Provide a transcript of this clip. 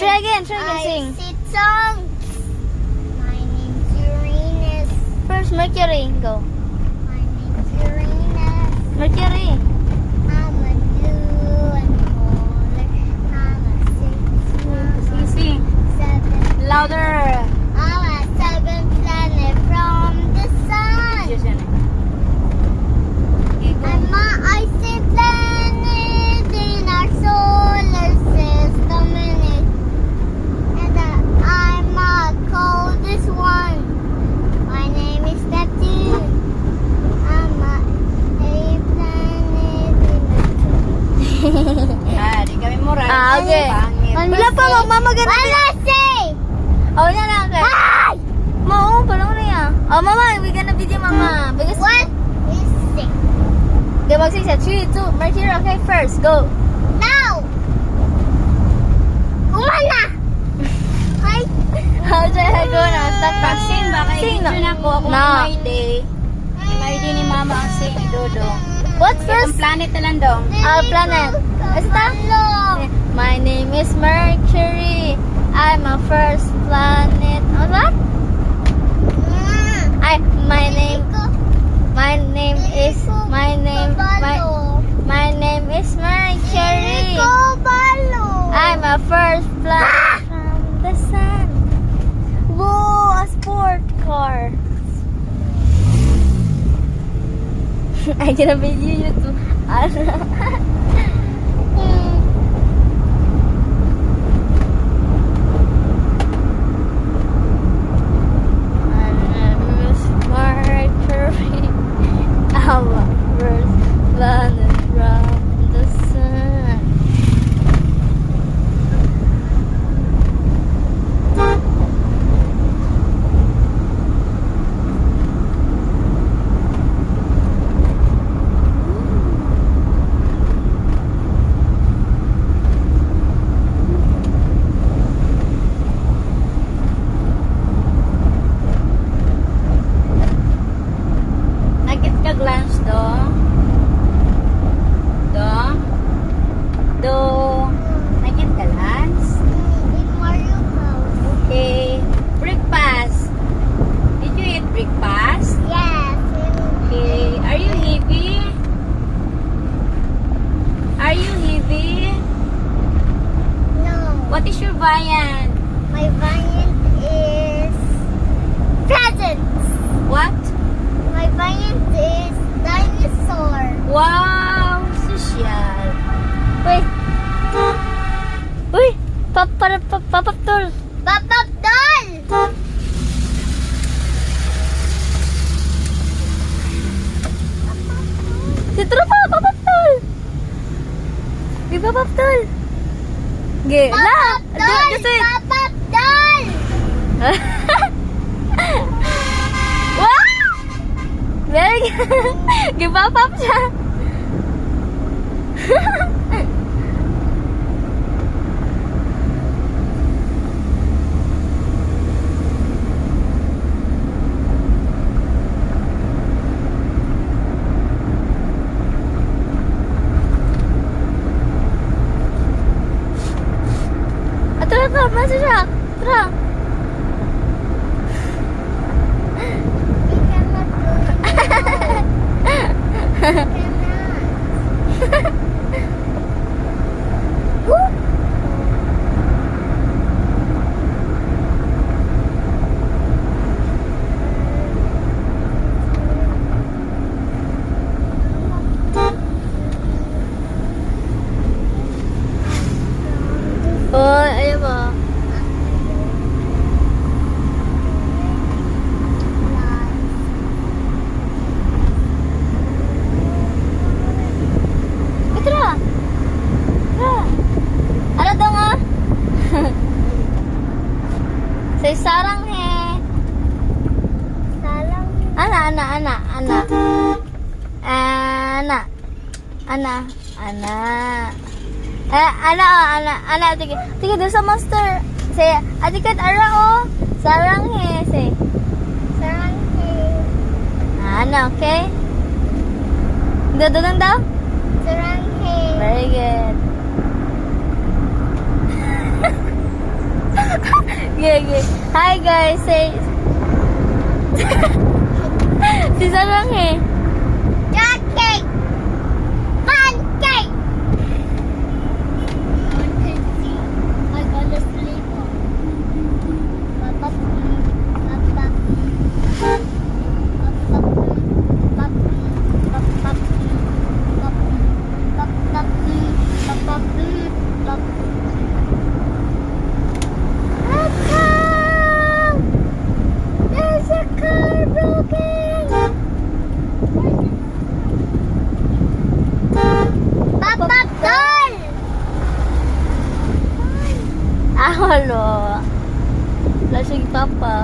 Try again, sing. Sing songs. My name's Uranus. First, Mercury. Go. My name's Uranus. Mercury. I'm a blue and polar. I'm a 6, Sing. 7. Louder. I'm a 7th planet from the sun. I'm a icy planet in our solar system, and I'm a coldest one. My name is Neptune. I'm a planet in Di kami mura. Okay. Pangit. Wala pa, mama ganun. Wala say! Oh, na lang. Okay. Hi! Mao, parang na yan. Oh, mama, we gonna video mama. Because What is say? okay, magsing siya. 3, 2, Mercury. Okay, first, go. Now! Umana! Hi! How should I go now? Stop Sing ba? Kaya Sing video na ko. Ako No. may day. May day ni mama ang sing ni Dodo. What's Ang first? planet na lang dong. Planet. Basta? Hello! My name is Mercury. I'm a first planet. Oh, what? My name is Mercury. I'm a first planet from the sun. Whoa, a sport car. I gonna video you too. Mercury. Our first planet from the sun. Nagit ka glance do. Do. Nagit ka glance. Okay. Breakfast. Did you eat breakfast? Okay. Are you heavy? Are you heavy? What is your viand? My variant is presents. What? My variant is dinosaur. Wow! Social. Wait. Uy! Papaptol! Papap doll. Si Trupa! Papaptol! Di papaptol! Ge, la! Papap doll. Just wait! Papap doll. Wow! Very good! Ge, papap siya! Tara, masuk siya! Tara! We cannot do it. Cannot. Oh, ayun ba? Tara! Tara! Ano daw nga? Say sarang he. Salang. Ana. Sige, doon sa monster. Say, atikat ara o. Sarang he. Say, Sarang. ana, okay? Doon daw? Sarang. Very good. okay. Hi guys, say... si Sarang eh. Cupcake. Pancake. I gonna sleep. There's a car broken. Papa doll. Ah, wala. Wala siya papa.